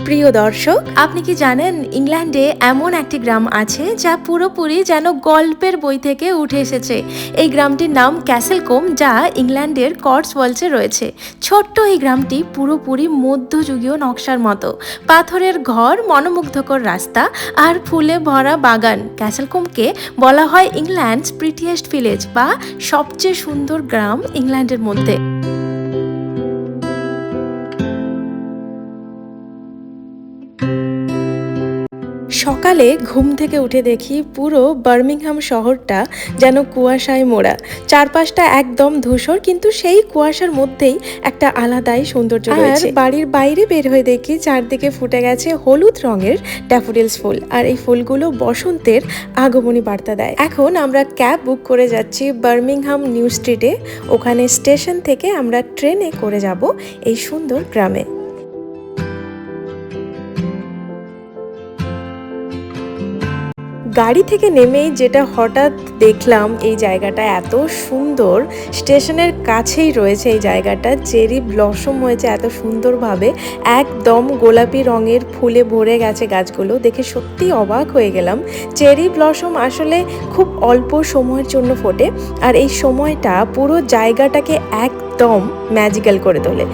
প্রিয় দর্শক, আপনি কি জানেন ইংল্যান্ডে এমন একটি গ্রাম আছে যা পুরোপুরি যেন গল্পের বই থেকে উঠে এসেছে। এই গ্রামটির নাম ক্যাসেলকোম, যা ইংল্যান্ডের কটসওয়াল্ডসে রয়েছে। ছোট্ট এই গ্রামটি পুরোপুরি মধ্যযুগীয় নকশার মতো, পাথরের ঘর, মনোমুগ্ধকর রাস্তা আর ফুলে ভরা বাগান। ক্যাসেলকোমকে বলা হয় ইংল্যান্ডস প্রিটিয়েস্ট ভিলেজ বা সবচেয়ে সুন্দর গ্রাম ইংল্যান্ডের মধ্যে। সকালে ঘুম থেকে উঠে দেখি পুরো বার্মিংহাম শহরটা যেন কুয়াশায় মোড়া। চারপাশটা একদম ধূসর, কিন্তু সেই কুয়াশার মধ্যেই একটা আলাদাই সৌন্দর্য রয়েছে। বাড়ির বাইরে বের হয়ে দেখি চারদিকে ফুটে গেছে হলুদ রঙের ড্যাফোডিলস ফুল, আর এই ফুলগুলো বসন্তের আগমনী বার্তা দেয়। এখন আমরা ক্যাব বুক করে যাচ্ছি বার্মিংহাম নিউ স্ট্রিটে। ওখানে স্টেশন থেকে আমরা ট্রেনে করে যাব এই সুন্দর গ্রামে। গাড়ি থেকে নেমেই যেটা হঠাৎ দেখলাম, এই জায়গাটা এত সুন্দর। স্টেশনের কাছেই রয়েছে এই জায়গাটা, চেরি ব্লসম হয়েছে এত সুন্দরভাবে, একদম গোলাপি রঙের ফুলে ভরে গেছে গাছগুলো। দেখে সত্যি অবাক হয়ে গেলাম। চেরি ব্লসম আসলে খুব অল্প সময়ের জন্য ফোটে, আর এই সময়টা পুরো জায়গাটাকে একদম ম্যাজিক্যাল করে তোলে।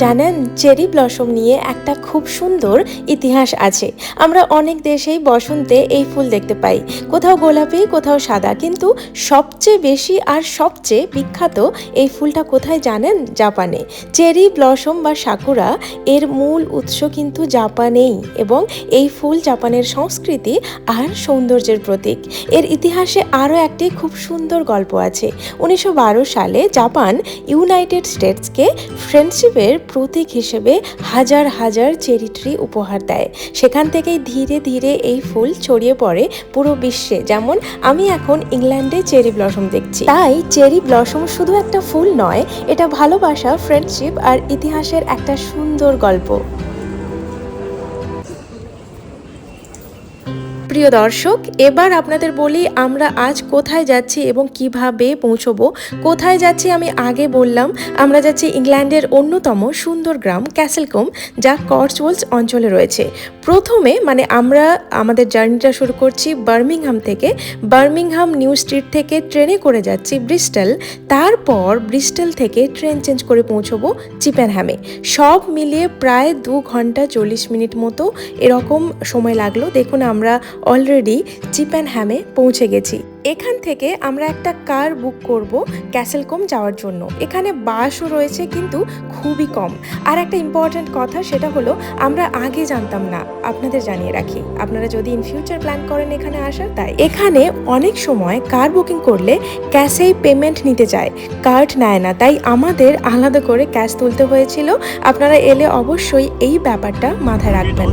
জানেন, চেরি ব্লসম নিয়ে একটা খুব সুন্দর ইতিহাস আছে। আমরা অনেক দেশেই বসন্তে এই ফুল দেখতে পাই, কোথাও গোলাপি, কোথাও সাদা, কিন্তু সবচেয়ে বেশি আর সবচেয়ে বিখ্যাত এই ফুলটা কোথায় জানেন? জাপানে। চেরি ব্লসম বা সাকুরা এর মূল উৎস কিন্তু জাপানেই, এবং এই ফুল জাপানের সংস্কৃতি আর সৌন্দর্যের প্রতীক। এর ইতিহাসে আরও একটি খুব সুন্দর গল্প আছে। 1912 সালে জাপান ইউনাইটেড স্টেটসকে ফ্রেন্ডশিপের প্রতীক হিসেবে হাজার হাজার চেরি ট্রি উপহার দেয়। সেখান থেকেই ধীরে ধীরে এই ফুল ছড়িয়ে পড়ে পুরো বিশ্বে। যেমন আমি এখন ইংল্যান্ডে চেরি ব্লসম দেখছি। তাই চেরি ব্লসম শুধু একটা ফুল নয়, এটা ভালোবাসা, ফ্রেন্ডশিপ আর ইতিহাসের একটা সুন্দর গল্প। প্রিয় দর্শক, এবার আপনাদের বলি আমরা আজ কোথায় যাচ্ছি এবং কিভাবে পৌঁছবো। কোথায় যাচ্ছি আমি আগে বললাম। আমরা যাচ্ছি ইংল্যান্ডের অন্যতম সুন্দর গ্রাম ক্যাসেলকোম, যা কটসওয়াল্ডস অঞ্চলে রয়েছে। প্রথমে আমরা আমাদের জার্নিটা শুরু করছি বার্মিংহাম থেকে। বার্মিংহাম নিউ স্ট্রিট থেকে ট্রেনে করে যাচ্ছি ব্রিস্টল। তারপর ব্রিস্টল থেকে ট্রেন চেঞ্জ করে পৌঁছবো চিপেনহ্যামে। সব মিলিয়ে প্রায় 2 ঘন্টা 40 মিনিট মতো এরকম সময় লাগলো। দেখুন, আমরা অলরেডি চিপেনহ্যামে পৌঁছে গেছি। এখান থেকে আমরা একটা কার বুক করব ক্যাসেলকোম যাওয়ার জন্য। এখানে বাসও রয়েছে, কিন্তু খুবই কম। আর একটা ইম্পর্ট্যান্ট কথা, সেটা হলো আমরা আগে জানতাম না, আপনাদের জানিয়ে রাখি, আপনারা যদি ইন ফিউচার প্ল্যান করেন এখানে আসার, তাই এখানে অনেক সময় কার বুকিং করলে ক্যাশেই পেমেন্ট নিতে চায়, কার্ড নেয় না। তাই আমাদের আলাদা করে ক্যাশ তুলতে হয়েছিল। আপনারা এলে অবশ্যই এই ব্যাপারটা মাথায় রাখবেন।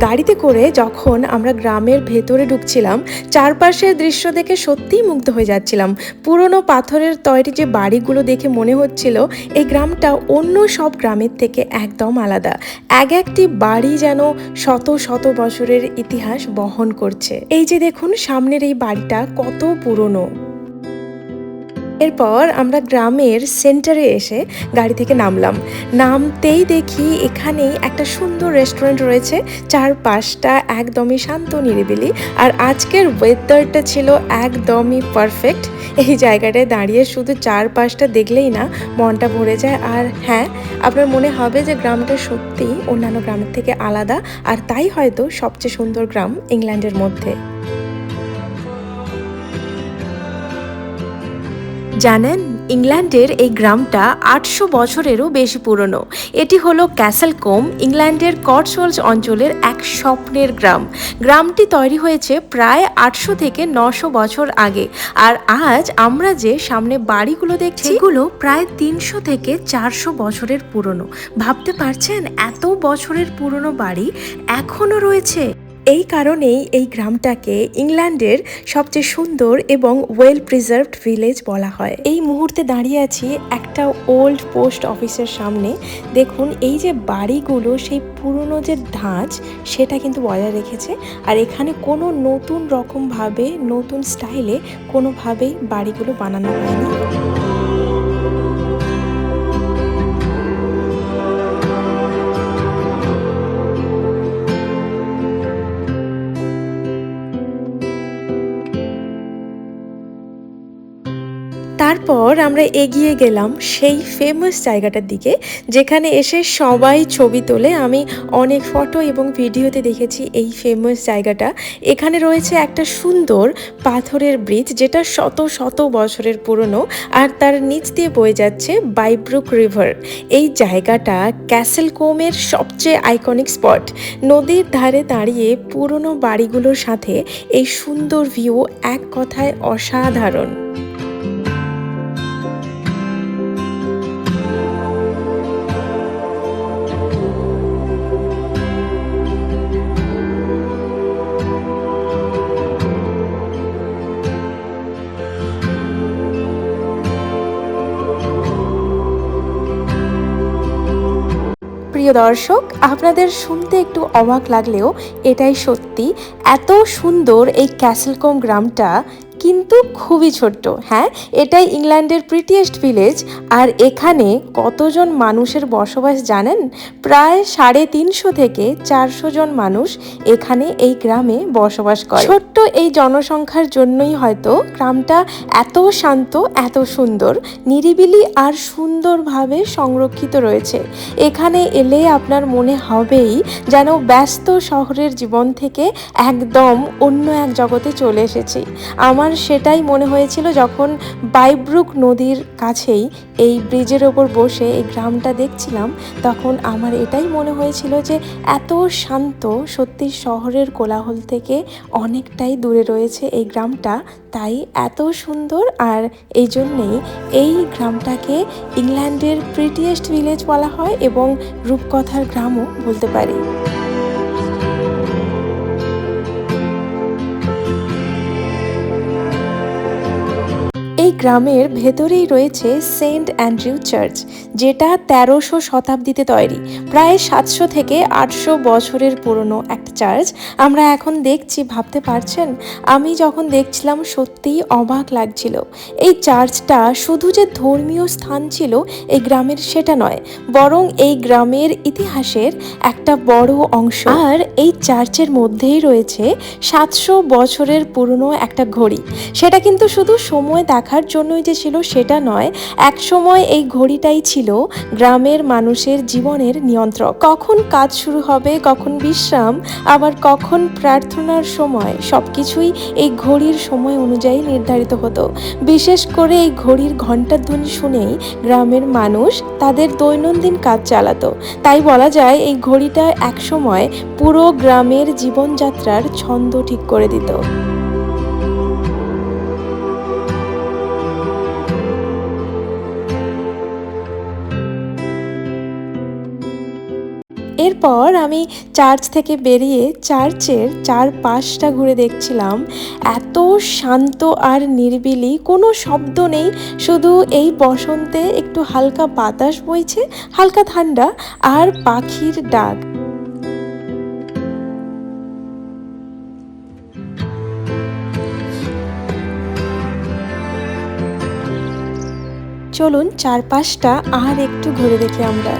গাড়িতে করে যখন আমরা গ্রামের ভেতরে ঢুকছিলাম, চারপাশের দৃশ্য দেখে সত্যিই মুগ্ধ হয়ে যাচ্ছিলাম। পুরনো পাথরের তৈরি যে বাড়িগুলো দেখে মনে হচ্ছিল এই গ্রামটা অন্য সব গ্রামের থেকে একদম আলাদা। এক একটি বাড়ি যেন শত শত বছরের ইতিহাস বহন করছে। এই যে দেখুন, সামনের এই বাড়িটা কত পুরনো। এরপর আমরা গ্রামের সেন্টারে এসে গাড়ি থেকে নামলাম। নামতেই দেখি এখানেই একটা সুন্দর রেস্টুরেন্ট রয়েছে, চারপাশটা একদমই শান্ত নিরিবিলি, আর আজকের ওয়েদারটা ছিল একদমই পারফেক্ট। এই জায়গাটায় দাঁড়িয়ে শুধু চারপাশটা দেখলেই না মনটা ভরে যায়। আর হ্যাঁ, আপনার মনে হবে যে গ্রামটা সত্যিই অন্যান্য গ্রামের থেকে আলাদা, আর তাই হয়তো সবচেয়ে সুন্দর গ্রাম ইংল্যান্ডের মধ্যে। জানেন, ইংল্যান্ডের এই গ্রামটা 800 বছরেরও বেশি পুরনো। এটি হলো ক্যাসেলকোম, ইংল্যান্ডের কটসওয়াল্ডস অঞ্চলের এক স্বপ্নের গ্রাম। গ্রামটি তৈরি হয়েছে প্রায় 800 থেকে 900 বছর আগে, আর আজ আমরা যে সামনে বাড়িগুলো দেখছি এগুলো প্রায় 300 থেকে 400 বছরের পুরনো। ভাবতে পারছেন, এত বছরের পুরনো বাড়ি এখনো রয়েছে। এই কারণেই এই গ্রামটাকে ইংল্যান্ডের সবচেয়ে সুন্দর এবং ওয়েল প্রিজার্ভড ভিলেজ বলা হয়। এই মুহূর্তে দাঁড়িয়ে আছি একটা ওল্ড পোস্ট অফিসের সামনে। দেখুন, এই যে বাড়িগুলো, সেই পুরনো যে ধাঁচ, সেটা কিন্তু বজায় রেখেছে। আর এখানে কোনো নতুন রকমভাবে, নতুন স্টাইলে কোনোভাবেই বাড়িগুলো বানানো হয়নি। আমরা এগিয়ে গেলাম সেই ফেমাস জায়গাটার দিকে, যেখানে এসে সবাই ছবি তোলে। আমি অনেক ফটো এবং ভিডিওতে দেখেছি এই ফেমাস জায়গাটা। এখানে রয়েছে একটা সুন্দর পাথরের ব্রিজ, যেটা শত শত বছরের পুরনো, আর তার নিচ দিয়ে বয়ে যাচ্ছে বাইব্রুক রিভার। এই জায়গাটা ক্যাসেলকোমের সবচেয়ে আইকনিক স্পট। নদীর ধারে দাঁড়িয়ে পুরনো বাড়িগুলোর সাথে এই সুন্দর ভিউ এক কথায় অসাধারণ। প্রিয় দর্শক, আপনাদের শুনতে একটু অবাক লাগলেও এটাই সত্যি। এত সুন্দর এই ক্যাসেলকম গ্রামটা, কিন্তু খুবই ছোট্ট। হ্যাঁ, এটাই ইংল্যান্ডের প্রিটিয়েস্ট ভিলেজ। আর এখানে কতজন মানুষের বসবাস জানেন? প্রায় 350 থেকে 400 জন মানুষ এখানে এই গ্রামে বসবাস করে। ছোট্ট এই জনসংখ্যার জন্যই হয়তো গ্রামটা এত শান্ত, এত সুন্দর, নিরিবিলি আর সুন্দরভাবে সংরক্ষিত রয়েছে। এখানে এলে আপনার মনে হবেই যেন ব্যস্ত শহরের জীবন থেকে একদম অন্য এক জগতে চলে এসেছি। আমার সেটাই মনে হয়েছিল যখন বাইব্রুক নদীর কাছেই এই ব্রিজের ওপর বসে এই গ্রামটা দেখছিলাম। তখন আমার এটাই মনে হয়েছিল যে এত শান্ত, সত্যি শহরের কোলাহল থেকে অনেকটাই দূরে রয়েছে এই গ্রামটা, তাই এত সুন্দর। আর এই জন্যেই এই গ্রামটাকে ইংল্যান্ডের প্রিটিয়েস্ট ভিলেজ বলা হয় এবং রূপকথার গ্রামও বলতে পারি। এই গ্রামের ভেতরেই রয়েছে সেন্ট অ্যান্ড্রিউ চার্চ, যেটা 1300 শতাব্দীতে তৈরি। প্রায় 700 থেকে 800 বছরের পুরনো একটা চার্চ। আমরা এখন দেখছি, ভাবতে পারছেন? আমি যখন দেখছিলাম সত্যিই অবাক লাগছিল। এই চার্চটা শুধু যে ধর্মীয় স্থান ছিল এই গ্রামের সেটা নয়, বরং এই গ্রামের ইতিহাসের একটা বড় অংশ। আর এই চার্চের মধ্যেই রয়েছে 700 বছরের পুরনো একটা ঘড়ি। সেটা কিন্তু শুধু সময় দেখার জন্যই যে ছিল সেটা নয়, এক সময় এই ঘড়িটাই ছিল গ্রামের মানুষের জীবনের নিয়ন্ত্রক। কখন কাজ শুরু হবে, কখন বিশ্রাম, আবার কখন প্রার্থনার সময়, সবকিছুই এই ঘড়ির সময় অনুযায়ী নির্ধারিত হতো। বিশেষ করে এই ঘড়ির ঘণ্টার ধ্বনি শুনেই গ্রামের মানুষ তাদের দৈনন্দিন কাজ চালাতো। তাই বলা যায় এই ঘড়িটা একসময় পুরো গ্রামের জীবনযাত্রার ছন্দ ঠিক করে দিত। এরপর আমি চার্চ থেকে বেরিয়ে চার্চের চারপাশটা ঘুরে দেখছিলাম। এত শান্ত আর নিরিবিলি, কোনো শব্দ নেই, শুধু এই বসন্তে একটু হালকা বাতাস বইছে, হালকা ঠান্ডা, আর পাখির ডাক। চলুন চারপাশটা আর একটু ঘুরে দেখি আমরা।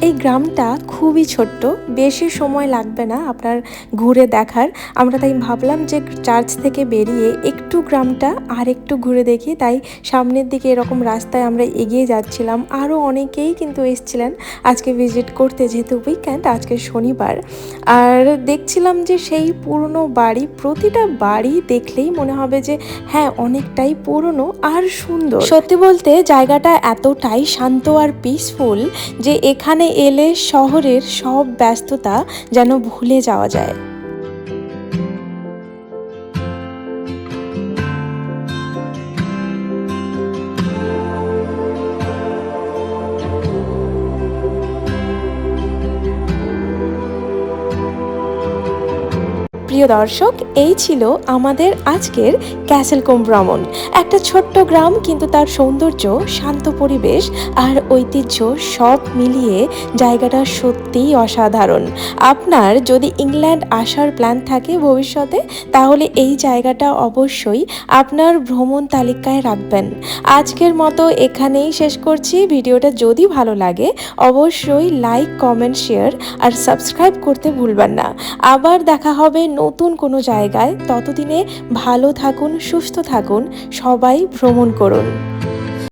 এই গ্রামটা খুবই ছোট্ট, বেশি সময় লাগবে না আপনার ঘুরে দেখার। আমরা তাই ভাবলাম যে চার্চ থেকে বেরিয়ে একটু গ্রামটা আর একটু ঘুরে দেখি। তাই সামনের দিকে এরকম রাস্তায় আমরা এগিয়ে যাচ্ছিলাম। আরও অনেকেই কিন্তু এসেছিলেন আজকে ভিজিট করতে, যেহেতু উইকেন্ড, আজকে শনিবার। আর দেখছিলাম যে সেই পুরনো বাড়ি, প্রতিটা বাড়ি দেখলেই মনে হবে যে হ্যাঁ, অনেকটাই পুরনো আর সুন্দর। সত্যি বলতে জায়গাটা এতটাই শান্ত আর পিসফুল যে এখানে এলে শহরের সব ব্যস্ততা যেন ভুলে যাওয়া যায়। প্রিয় দর্শক, এই ছিল আমাদের আজকের ক্যাসেলকম ভ্রমণ। একটা ছোট্ট গ্রাম, কিন্তু তার সৌন্দর্য, শান্ত পরিবেশ আর ঐতিহ্য সব মিলিয়ে জায়গাটা সত্যিই অসাধারণ। আপনার যদি ইংল্যান্ড আসার প্ল্যান থাকে ভবিষ্যতে, তাহলে এই জায়গাটা অবশ্যই আপনার ভ্রমণ তালিকায় রাখবেন। আজকের মতো এখানেই শেষ করছি। ভিডিওটা যদি ভালো লাগে অবশ্যই লাইক, কমেন্ট, শেয়ার আর সাবস্ক্রাইব করতে ভুলবেন না। আবার দেখা হবে নতুন কোনো জায়গায়। ততদিনে ভালো থাকুন, সুস্থ থাকুন, সবাই ভ্রমণ করুন।